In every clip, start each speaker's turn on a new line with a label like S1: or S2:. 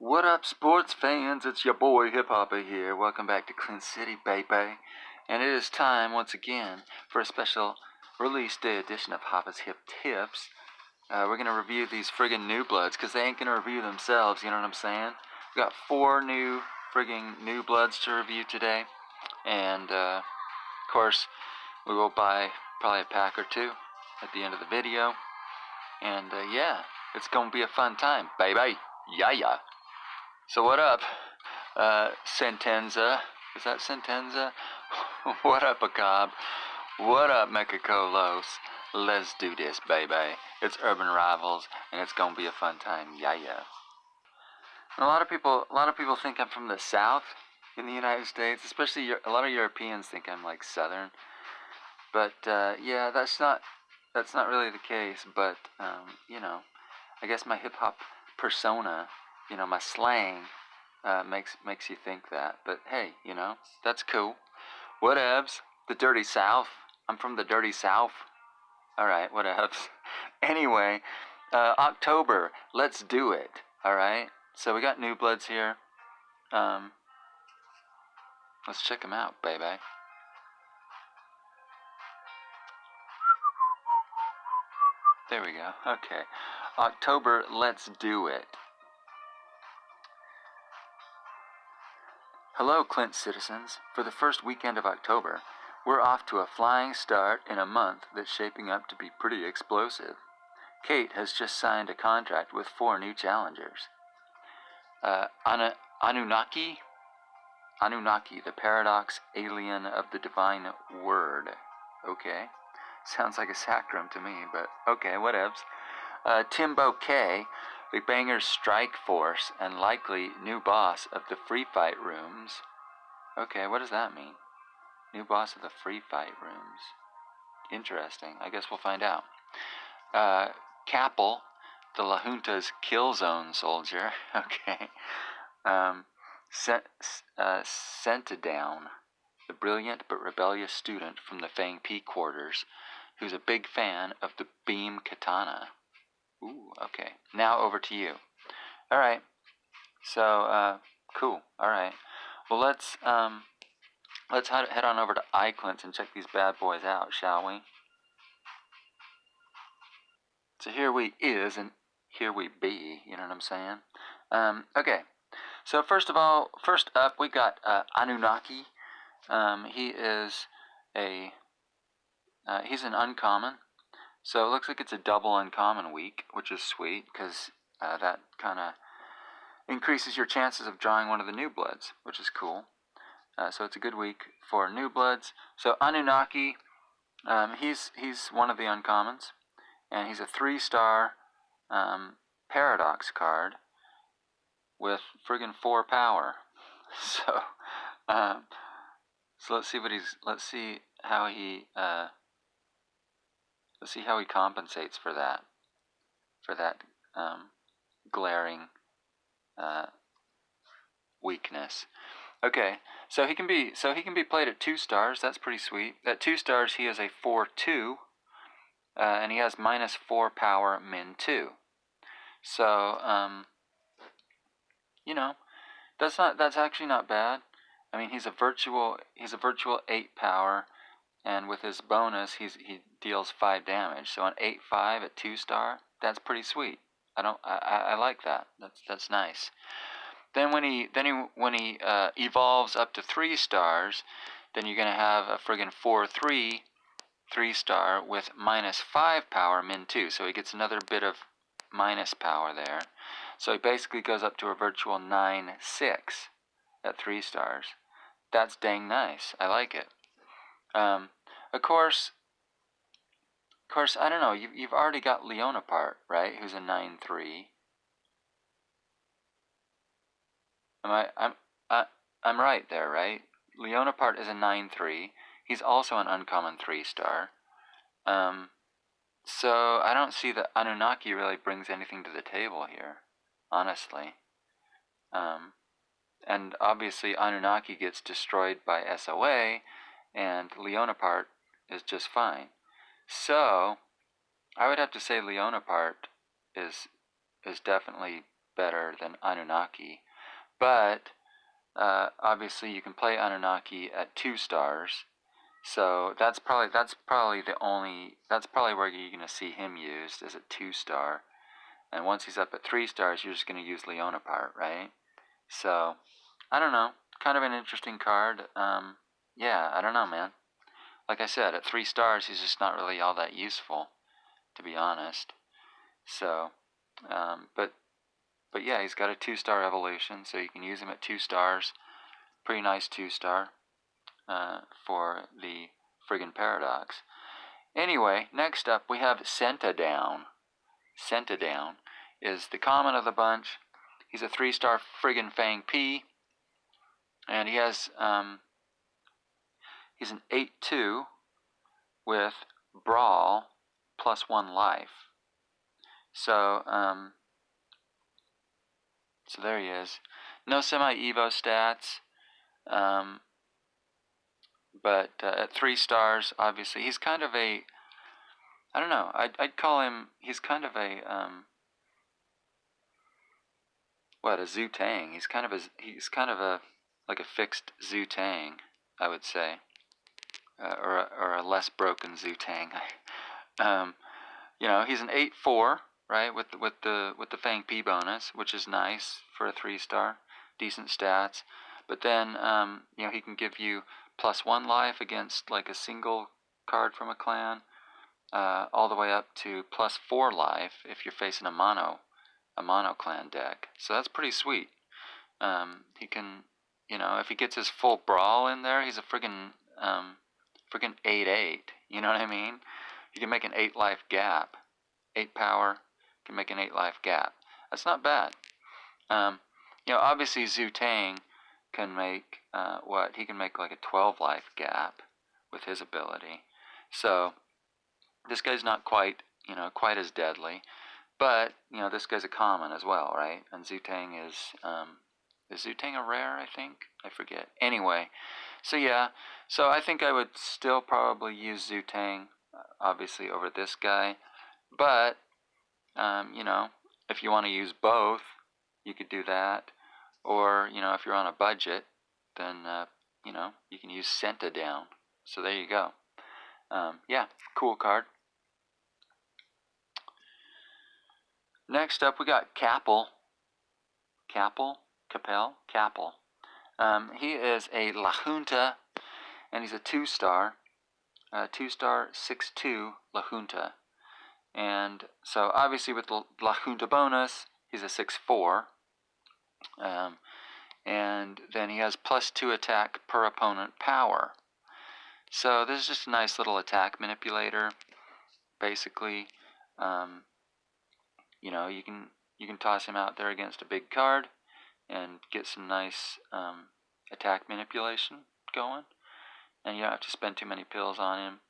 S1: What up, sports fans? It's your boy HipHoppa here. Welcome back to Clint City, baby. And it is time once again for a special release day edition of Hoppa's Hip Tips. We're gonna review these friggin' new bloods because they ain't gonna review themselves. You know what I'm saying? We got 4 new friggin' new bloods to review today, and of course we will buy probably a pack or 2 at the end of the video. And yeah, it's gonna be a fun time, baby. Yeah. So what up, Sentenza? Is that Sentenza? What up, Akab? What up, Mechacolos? Let's do this, baby. It's Urban Rivals, and it's gonna be a fun time. Yeah. And a lot of people think I'm from the South in the United States, especially a lot of Europeans think I'm like Southern. But yeah, that's not really the case. But you know, I guess my hip hop persona, you know, my slang, makes you think that. But hey, you know, that's cool. Whatevs. The dirty South. I'm from the dirty South. Alright, whatevs. Anyway, October. Let's do it. Alright? So we got new bloods here. Let's check them out, baby. There we go. Okay. October, let's do it. Hello, Clint citizens. For the first weekend of October, we're off to a flying start in a month that's shaping up to be pretty explosive. Kate has just signed a contract with 4 new challengers. Annunaki, the paradox alien of the divine word. Okay. Sounds like a sacrum to me, but okay, whatevs. Timbo K, the Bangers Strike Force and likely new boss of the Free Fight Rooms. Okay, what does that mean? New boss of the Free Fight Rooms. Interesting. I guess we'll find out. Kappel, the La Junta's kill zone soldier. Okay. Sentadown, the brilliant but rebellious student from the Fang Pi quarters, who's a big fan of the beam katana. Ooh, okay. Now over to you. Alright. So, cool. Alright. Well, let's head on over to iClint and check these bad boys out, shall we? So here we is and here we be, you know what I'm saying? Okay. So first up, we got Annunaki. He's an uncommon. So it looks like it's a double uncommon week, which is sweet, because that kind of increases your chances of drawing one of the new bloods, which is cool. So it's a good week for new bloods. So Annunaki, he's one of the uncommons, and he's a 3-star paradox card with friggin' 4 power. So let's see how he compensates for that glaring weakness. Okay, so he can be played at 2 stars. That's pretty sweet. At 2 stars, he is a 4/2, and he has -4 power, -2. So you know, that's actually not bad. I mean, he's a virtual 8 power, and with his bonus, he deals 5 damage. So an 8/5 at 2 star, that's pretty sweet. I like that. That's nice. Then when he evolves up to 3 stars, then you're gonna have a friggin' 4/3 3-star with -5 power, -2. So he gets another bit of minus power there. So he basically goes up to a virtual 9/6 at 3 stars. That's dang nice. I like it. Of course, I don't know. You've already got Leonapart, right? Who's a 9/3. I'm right there, right? Leonapart is a 9/3. He's also an uncommon 3-star. So I don't see that Annunaki really brings anything to the table here, honestly. And obviously Annunaki gets destroyed by SOA, and Leonapart is just fine. So I would have to say Leonapart is definitely better than Annunaki. But obviously you can play Annunaki at 2 stars. So that's probably where you're gonna see him used, is at 2 star. And once he's up at 3 stars, you're just gonna use Leona part, right? So I don't know, kind of an interesting card. Yeah, I don't know, man. Like I said, at 3 stars, he's just not really all that useful, to be honest. So, but yeah, he's got a 2 star evolution, so you can use him at 2 stars. Pretty nice 2 star for the friggin' paradox. Anyway, next up we have Sentadown. Sentadown is the common of the bunch. He's a 3 star friggin' Fang Pi, and he has he's an 8/2 with Brawl plus 1 life. So so there he is. No semi-evo stats, but at 3 stars, obviously, he's kind of a, I don't know, I'd call him, he's kind of a, a Zutang. He's kind of a, like a fixed Zutang, I would say, or a less broken Zutang. You know, he's an 8/4, right, with the Fang P bonus, which is nice for a 3 star, decent stats. But then, you know, he can give you plus 1 life against like a single card from a clan, all the way up to plus 4 life if you're facing a mono clan deck. So that's pretty sweet. He can, you know, if he gets his full brawl in there, he's a friggin' 8/8. You know what I mean? You can make an 8 life gap. 8 power can make an 8 life gap. That's not bad. You know, obviously Zutang can make he can make like a 12 life gap with his ability. So this guy's not quite as deadly, but you know, this guy's a common as well, right? And Zutang is Zutang a rare? I think, I forget. Anyway, so yeah, so I think I would still probably use Zutang, obviously, over this guy. But you know, if you want to use both, you could do that. Or you know, if you're on a budget, then you know, you can use Sentadown. So there you go. Yeah, cool card. Next up, we got Kappel. Kappel. He is a La Junta, and he's a 2 star. 2 star 6/2 La Junta. And so obviously with the La Junta bonus, he's a 6/4. And then he has plus 2 attack per opponent power. So this is just a nice little attack manipulator. Basically, you know, you can toss him out there against a big card and get some nice attack manipulation going, and you don't have to spend too many pills on him.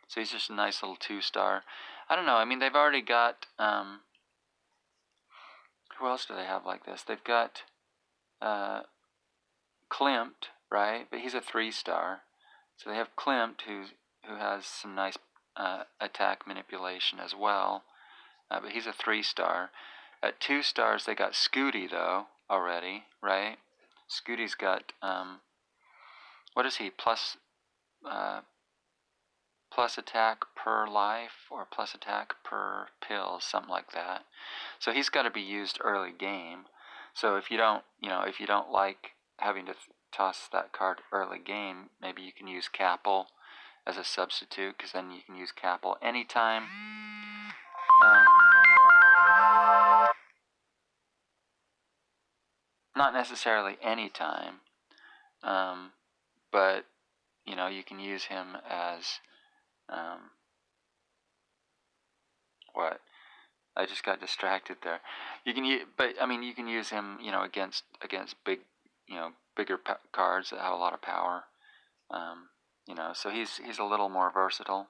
S1: So he's just a nice little 2 star. I don't know, I mean, they've already got who else do they have like this? They've got Klimt, right? But he's a 3 star. So they have Klimt, who has some nice attack manipulation as well. But he's a 3 star. At 2 stars, they got Scooty, though, already, right? Scooty's got, what is he? Plus attack per life, or plus attack per pill, something like that. So he's got to be used early game. So if you don't like having to toss that card early game, maybe you can use Kappel as a substitute, because then you can use Kappel anytime. Not necessarily anytime, but you know, you can use him as what? I just got distracted there. You can use him, you know, against big, you know, bigger cards that have a lot of power. You know, so he's a little more versatile.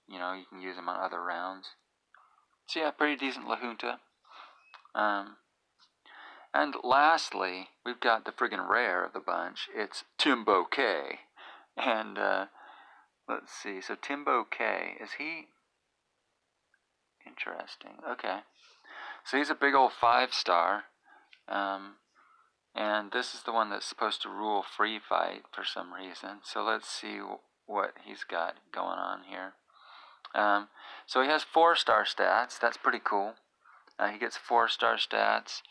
S1: You know, you can use him on other rounds. So yeah, pretty decent La Junta. And lastly, we've got the friggin' rare of the bunch. It's Timbo K. And let's see. So Timbo K, is he? Interesting. Okay. So he's a big old 5 star. And this is the one that's supposed to rule free fight for some reason. So let's see what he's got going on here. So he has 4-star stats. That's pretty cool. He gets 4-star stats.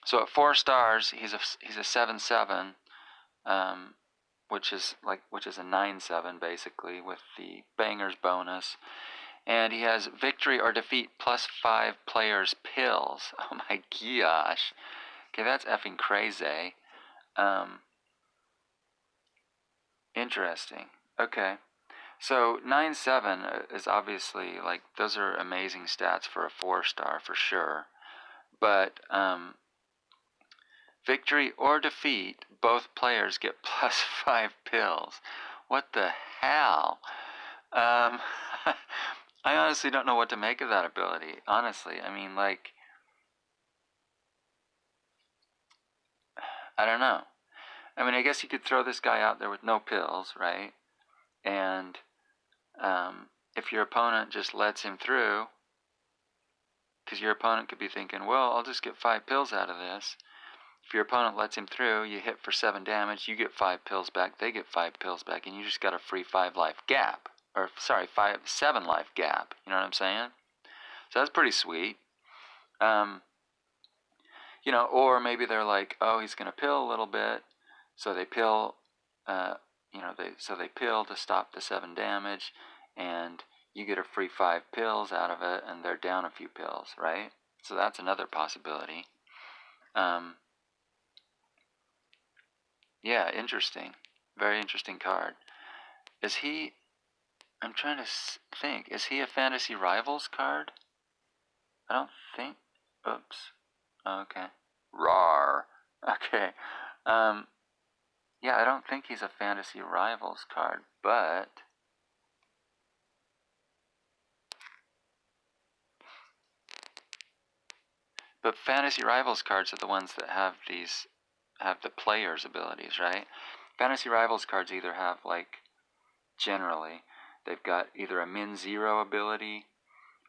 S1: So at 4 stars, he's a 7/7, which is a 9/7 basically with the bangers bonus. And he has victory or defeat +5 players pills. Oh my gosh. Okay, that's effing crazy. Interesting. Okay. So 9/7 is obviously, like, those are amazing stats for a 4-star for sure. But victory or defeat, both players get +5 pills. What the hell? I honestly don't know what to make of that ability. Honestly, I mean, like, I don't know. I mean, I guess you could throw this guy out there with no pills, right? And if your opponent just lets him through, because your opponent could be thinking, well, I'll just get 5 pills out of this. If your opponent lets him through, you hit for 7 damage, you get 5 pills back, they get 5 pills back, and you just got a free 5 life gap. Or, sorry, 7 life gap. You know what I'm saying? So that's pretty sweet. You know, or maybe they're like, oh, he's going to pill a little bit, so they pill, they pill to stop the 7 damage, and you get a free 5 pills out of it, and they're down a few pills, right? So that's another possibility. Yeah, interesting. Very interesting card. Is he... I'm trying to think. Is he a Fantasy Rivals card? I don't think... Oops. Okay. Rawr. Okay. Yeah, I don't think he's a Fantasy Rivals card, but... But Fantasy Rivals cards are the ones that have the player's abilities, right? Fantasy Rivals cards either have, like, generally, they've got either a min 0 ability,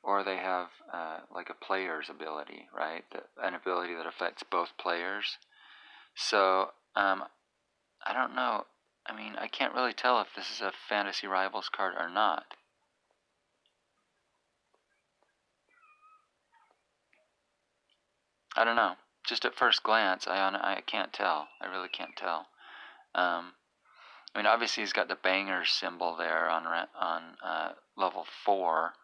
S1: or they have, like, a player's ability, right? An ability that affects both players. So, I don't know. I mean, I can't really tell if this is a Fantasy Rivals card or not. I don't know. Just at first glance, I can't tell. I really can't tell. I mean, obviously he's got the bangers symbol there on level 4,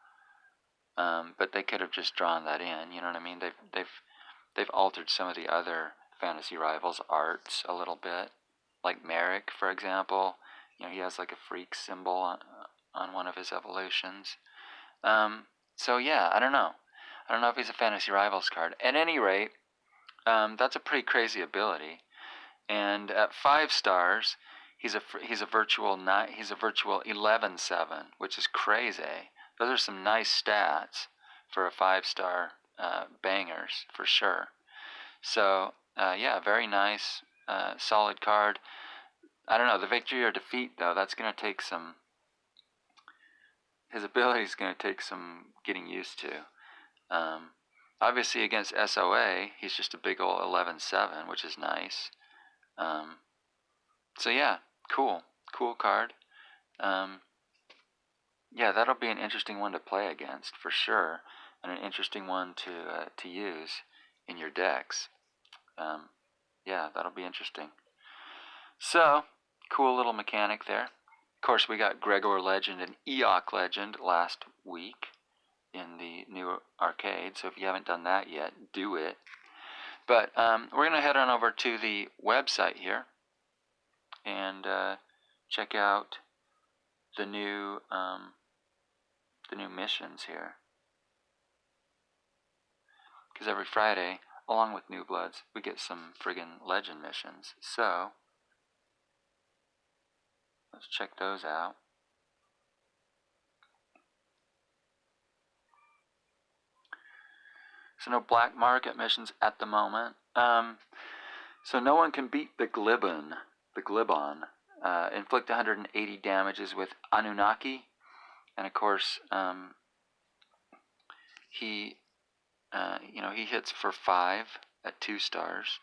S1: but they could have just drawn that in. You know what I mean? They've altered some of the other Fantasy Rivals arts a little bit, like Merrick, for example. You know, he has like a freak symbol on one of his evolutions. So yeah, I don't know. I don't know if he's a Fantasy Rivals card. At any rate, that's a pretty crazy ability. And at 5 stars, he's a virtual 11/7, which is crazy. Those are some nice stats for a 5-star bangers for sure. So yeah, very nice, solid card. I don't know, the victory or defeat though, that's gonna take some. His ability is gonna take some getting used to. Obviously against SOA, he's just a big old 11/7, which is nice. So yeah, cool card. Yeah, that'll be an interesting one to play against for sure, and an interesting one to use in your decks. Yeah, that'll be interesting. So, cool little mechanic there. Of course, we got Gregor Legend and Eok Legend last week in the new arcade, so if you haven't done that yet, do it. But we're going to head on over to the website here and check out the new missions here. Because every Friday, along with New Bloods, we get some friggin' legend missions. So, let's check those out. So no black market missions at the moment. So no one can beat the Glibon. Inflict 180 damages with Annunaki. And of course, he he hits for 5 at 2 stars,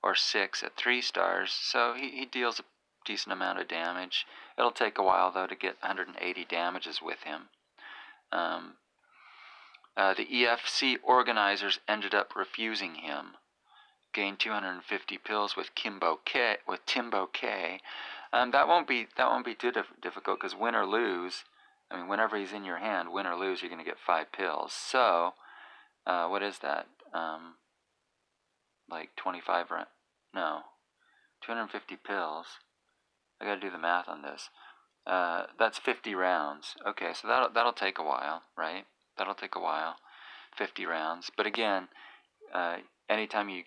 S1: or 6 at 3 stars, so he deals a decent amount of damage. It'll take a while, though, to get 180 damages with him. The EFC organizers ended up refusing him. Gained 250 pills with Timbo K. That won't be too difficult, because win or lose, whenever he's in your hand, win or lose, you're going to get 5 pills. So, what is that? Like 25 rounds? No, 250 pills. I got to do the math on this. That's 50 rounds. Okay, so that'll take a while, right? That'll take a while. 50 rounds. But again, anytime you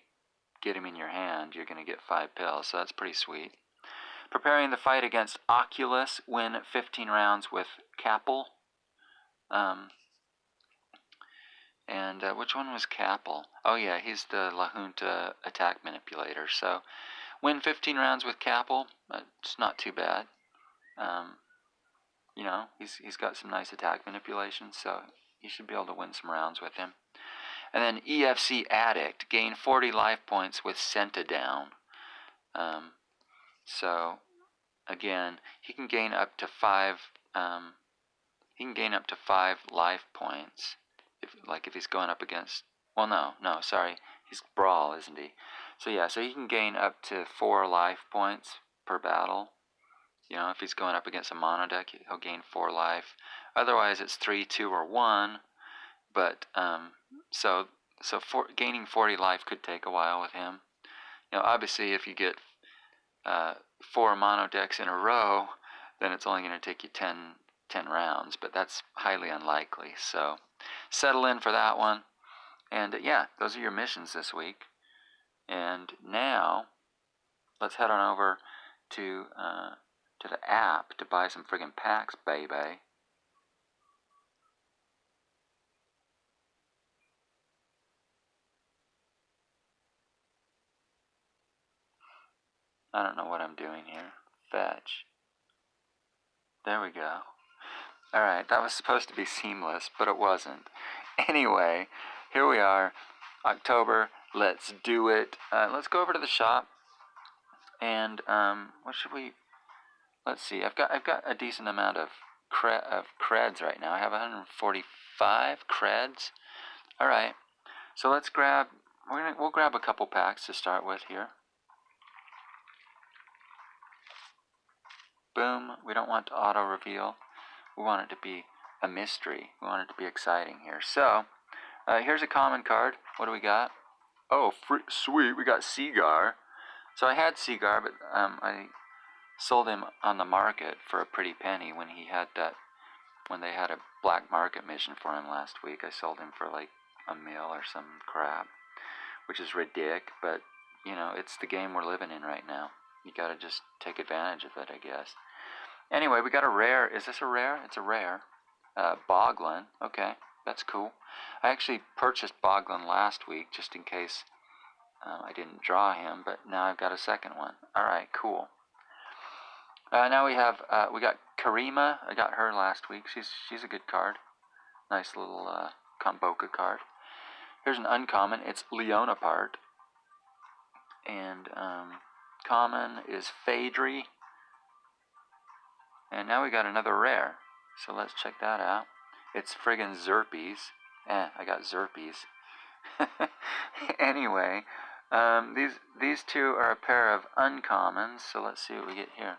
S1: get him in your hand, you're going to get 5 pills, so that's pretty sweet. Preparing the fight against Oculus, win 15 rounds with Kappel. And which one was Kappel? Oh yeah, he's the La Junta attack manipulator. So win 15 rounds with Kappel. It's not too bad. He's got some nice attack manipulation, so you should be able to win some rounds with him. And then EFC Addict, gain 40 life points with Sentadown. So again, he can gain up to 5. He can gain up to 5 life points if he's going up against. Well, no, sorry, he's Brawl, isn't he? So yeah, so he can gain up to 4 life points per battle. If he's going up against a mono deck, he'll gain 4 life. Otherwise, it's 3, 2, or 1. But gaining 40 life could take a while with him. Obviously, if you get 4 mono decks in a row, then it's only going to take you 10 rounds. But that's highly unlikely. So settle in for that one. And yeah, those are your missions this week. And now let's head on over to the app to buy some friggin' packs, baby. I don't know what I'm doing here. Fetch. There we go. Alright, that was supposed to be seamless, but it wasn't. Anyway, here we are. October. Let's do it. Let's go over to the shop. And what should we... Let's see. I've got a decent amount of creds right now. I have 145 creds. Alright. So let's grab... We'll grab a couple packs to start with here. Boom. We don't want to auto reveal. We want it to be a mystery. We want it to be exciting here. So, here's a common card. What do we got? Oh, sweet. We got Seagar. So I had Seagar, but I sold him on the market for a pretty penny when they had a black market mission for him last week. I sold him for like $1 mil or some crap, which is ridiculous, but it's the game we're living in right now. You gotta just take advantage of it, I guess. Anyway, we got a rare. Is this a rare? It's a rare. Boglin. Okay, that's cool. I actually purchased Boglin last week just in case I didn't draw him, but now I've got a second one. Alright, cool. Now we got Karima. I got her last week. She's a good card. Nice little Komboka card. Here's an uncommon. It's Leonapart. And common is Phaedry. And now we got another rare. So let's check that out. It's friggin' Zerpies. I got Zerpies. Anyway, these two are a pair of uncommons. So let's see what we get here.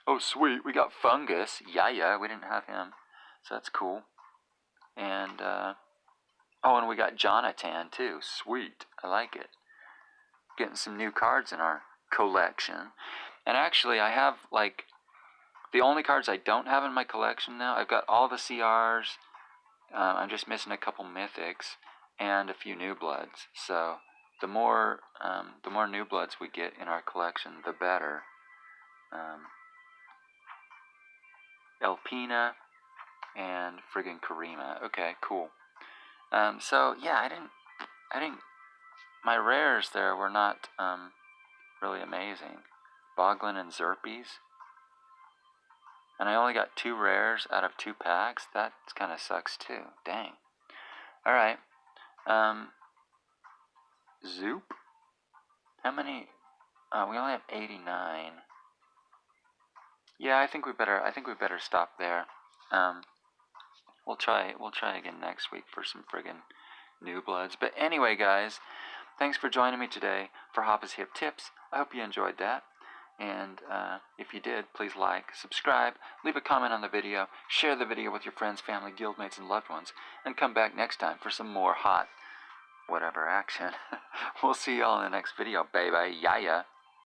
S1: Oh, sweet. We got Fungus. Yeah, we didn't have him. So that's cool. And, and we got Jonathan, too. Sweet. I like it. Getting some new cards in our collection. And actually, I have, the only cards I don't have in my collection now, I've got all the CRs. I'm just missing a couple mythics and a few new bloods. So the more new bloods we get in our collection, the better. Elpina and friggin' Karima. Okay, cool. So yeah, I didn't. My rares there were not really amazing. Boglin and Zerpies. And I only got 2 rares out of 2 packs. That kind of sucks too. Dang. Alright. Zoop. How many? We only have 89. Yeah, I think we better stop there. We'll try again next week for some friggin' new bloods. But anyway, guys, thanks for joining me today for Hoppa's Hip Tips. I hope you enjoyed that. And if you did, please like, subscribe, leave a comment on the video, share the video with your friends, family, guildmates, and loved ones, and come back next time for some more hot whatever action. We'll see y'all in the next video, baby. Yeah.